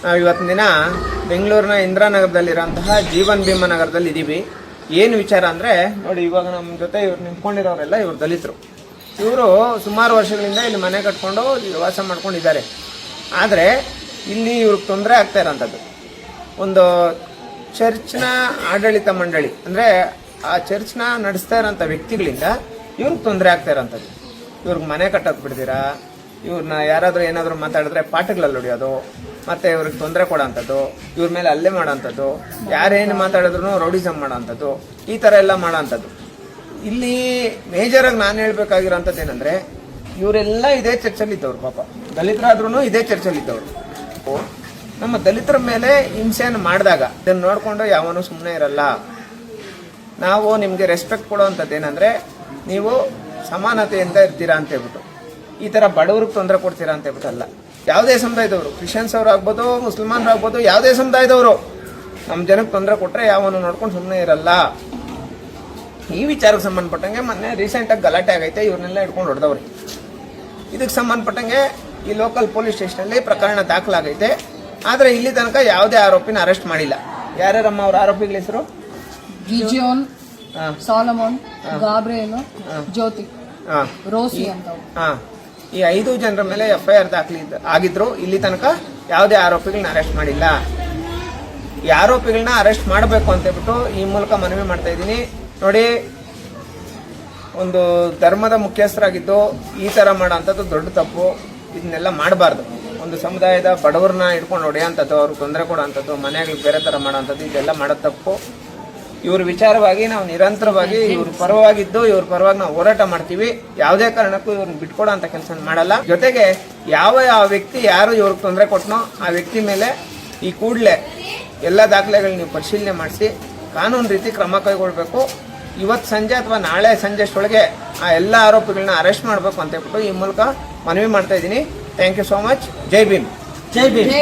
ನಾವು ಇವತ್ತಿನ ದಿನ ಬೆಂಗಳೂರಿನ ಇಂದಿರಾನಗರದಲ್ಲಿರೋಂತಹ ಜೀವನ್ ಭೀಮ ನಗರದಲ್ಲಿ ಇದ್ದೀವಿ. ಏನು ವಿಚಾರ ಅಂದರೆ ನೋಡಿ, ಇವಾಗ ನಮ್ಮ ಜೊತೆ ಇವ್ರು ನಿಂತ್ಕೊಂಡಿರೋರೆಲ್ಲ ಇವ್ರು ದಲಿತರು. ಇವರು ಸುಮಾರು ವರ್ಷಗಳಿಂದ ಇಲ್ಲಿ ಮನೆ ಕಟ್ಕೊಂಡು ವಾಸ ಮಾಡ್ಕೊಂಡಿದ್ದಾರೆ. ಆದರೆ ಇಲ್ಲಿ ಇವ್ರಿಗೆ ತೊಂದರೆ ಆಗ್ತಾ ಇರೋಂಥದ್ದು ಒಂದು ಚರ್ಚ್ನ ಆಡಳಿತ ಮಂಡಳಿ, ಅಂದರೆ ಆ ಚರ್ಚ್ನ ನಡೆಸ್ತಾ ಇರೋಂಥ ವ್ಯಕ್ತಿಗಳಿಂದ ಇವ್ರಿಗೆ ತೊಂದರೆ ಆಗ್ತಾ ಇರೋಂಥದ್ದು. ಇವ್ರಿಗೆ ಮನೆ ಕಟ್ಟೋಕೆ ಬಿಡ್ತೀರಾ, ಇವ್ರನ್ನ ಯಾರಾದರೂ ಏನಾದರೂ ಮಾತಾಡಿದ್ರೆ ಪಾಠಗಳಲ್ಲಿ ಹೊಡಿಯೋದು, ಮತ್ತು ಇವ್ರಿಗೆ ತೊಂದರೆ ಕೊಡೋಂಥದ್ದು, ಇವ್ರ ಮೇಲೆ ಹಲ್ಲೆ ಮಾಡೋಂಥದ್ದು, ಯಾರೇನು ಮಾತಾಡಿದ್ರು ರೌಡಿಸಮ್ ಮಾಡೋಂಥದ್ದು, ಈ ಥರ ಎಲ್ಲ ಮಾಡೋಂಥದ್ದು. ಇಲ್ಲಿ ಮೇಜರಾಗಿ ನಾನು ಹೇಳ್ಬೇಕಾಗಿರೋಂಥದ್ದು ಏನಂದರೆ, ಇವರೆಲ್ಲ ಇದೇ ಚರ್ಚಲ್ಲಿದ್ದವ್ರು, ಪಾಪ ದಲಿತರಾದ್ರೂ ಇದೇ ಚರ್ಚಲ್ಲಿದ್ದವರು. ನಮ್ಮ ದಲಿತರ ಮೇಲೆ ಹಿಂಸೆಯನ್ನು ಮಾಡಿದಾಗ ಇದನ್ನು ನೋಡಿಕೊಂಡು ಯಾವನೂ ಸುಮ್ಮನೆ ಇರಲ್ಲ. ನಾವು ನಿಮಗೆ ರೆಸ್ಪೆಕ್ಟ್ ಕೊಡೋವಂಥದ್ದು ಏನಂದರೆ, ನೀವು ಸಮಾನತೆಯಿಂದ ಇರ್ತೀರಾ ಅಂತ ಹೇಳ್ಬಿಟ್ಟು, ಈ ಥರ ಬಡವ್ರಿಗೆ ತೊಂದರೆ ಕೊಡ್ತೀರಾ ಅಂತ ಹೇಳ್ಬಿಟ್ಟು ಅಲ್ಲ. ಯಾವುದೇ ಸಮುದಾಯದವರು, ಕ್ರಿಶ್ಚಿಯನ್ಸ್ ಅವರು ಆಗ್ಬೋದು, ಮುಸಲ್ಮಾನರು ಆಗ್ಬೋದು, ಯಾವುದೇ ಸಮುದಾಯದವರು ನಮ್ಮ ಜನಕ್ಕೆ ತೊಂದರೆ ಕೊಟ್ಟರೆ ಯಾವನು ನೋಡ್ಕೊಂಡು ಸುಮ್ಮನೆ ಇರಲ್ಲ. ಈ ವಿಚಾರಕ್ಕೆ ಸಂಬಂಧಪಟ್ಟಂಗೆ ಮೊನ್ನೆ ರೀಸೆಂಟಾಗಿ ಗಲಾಟೆ ಆಗೈತೆ, ಇವ್ರನ್ನೆಲ್ಲ ಹಿಡ್ಕೊಂಡು ಹೊಡೆದವ್ರಿ. ಇದಕ್ಕೆ ಸಂಬಂಧಪಟ್ಟಂಗೆ ಈ ಲೋಕಲ್ ಪೊಲೀಸ್ ಸ್ಟೇಷನಲ್ಲಿ ಪ್ರಕರಣ ದಾಖಲಾಗೈತೆ. ಆದರೆ ಇಲ್ಲಿ ತನಕ ಯಾವುದೇ ಆರೋಪಿನ ಅರೆಸ್ಟ್ ಮಾಡಿಲ್ಲ. ಯಾರ್ಯಾರಮ್ಮ ಅವ್ರ ಆರೋಪಿಗಳ ಹೆಸರು? ಗಿಜಿಯೋನ್, ಸಾಲಮೋನ್, ಗಾಬ್ರಿಯೇಲ್, ಜ್ಯೋತಿ, ರೋಸಿ ಅಂತ. ಈ 5 ಜನರ ಮೇಲೆ FIR ಆಗಿದ್ರು. ಇಲ್ಲಿ ತನಕ ಯಾವುದೇ ಆರೋಪಿಗಳನ್ನ ಅರೆಸ್ಟ್ ಮಾಡಿಲ್ಲ. ಈ ಆರೋಪಿಗಳನ್ನ ಅರೆಸ್ಟ್ ಮಾಡಬೇಕು ಅಂತ ಹೇಳ್ಬಿಟ್ಟು ಈ ಮೂಲಕ ಮನವಿ ಮಾಡ್ತಾ ಇದ್ದೀನಿ. ನೋಡಿ, ಒಂದು ಧರ್ಮದ ಮುಖ್ಯಸ್ಥರಾಗಿದ್ದು ಈ ಥರ ಮಾಡೋಂಥದ್ದು ದೊಡ್ಡ ತಪ್ಪು. ಇದನ್ನೆಲ್ಲ ಮಾಡಬಾರ್ದು. ಒಂದು ಸಮುದಾಯದ ಬಡವ್ರನ್ನ ಹಿಡ್ಕೊಂಡು ಹೊಡೆಯೋಂಥದ್ದು, ಅವ್ರಿಗೆ ತೊಂದರೆ ಕೊಡೋಂಥದ್ದು, ಮನೆಗಳಿಗೆ ಬೇರೆ ಥರ ಮಾಡೋಂಥದ್ದು, ಇದೆಲ್ಲ ಮಾಡೋದು ತಪ್ಪು. ಇವ್ರ ವಿಚಾರವಾಗಿ ನಾವು ನಿರಂತರವಾಗಿ ಇವ್ರ ಪರವಾಗಿದ್ದು ಇವ್ರ ಪರವಾಗಿ ನಾವು ಹೋರಾಟ ಮಾಡ್ತೀವಿ. ಯಾವುದೇ ಕಾರಣಕ್ಕೂ ಇವ್ರನ್ನ ಬಿಟ್ಕೊಡೋ ಅಂತ ಕೆಲಸ ಮಾಡಲ್ಲ. ಜೊತೆಗೆ ಯಾವ ವ್ಯಕ್ತಿ ಯಾರು ಇವ್ರಿಗೆ ತೊಂದರೆ ಕೊಟ್ಟನೋ ಆ ವ್ಯಕ್ತಿ ಮೇಲೆ ಈ ಕೂಡಲೇ ಎಲ್ಲ ದಾಖಲೆಗಳನ್ನ ನೀವು ಪರಿಶೀಲನೆ ಮಾಡಿಸಿ ಕಾನೂನು ರೀತಿ ಕ್ರಮ ಕೈಗೊಳ್ಳಬೇಕು. ಇವತ್ತು ಸಂಜೆ ಅಥವಾ ನಾಳೆ ಸಂಜೆ ಅಷ್ಟೊಳಗೆ ಆ ಎಲ್ಲ ಆರೋಪಿಗಳನ್ನ ಅರೆಸ್ಟ್ ಮಾಡಬೇಕು ಅಂತ ಹೇಳ್ಬಿಟ್ಟು ಈ ಮೂಲಕ ಮನವಿ ಮಾಡ್ತಾ ಇದ್ದೀನಿ. Thank you so much. ಜೈ ಭೀಮ್. ಜೈ ಭೀಮ್.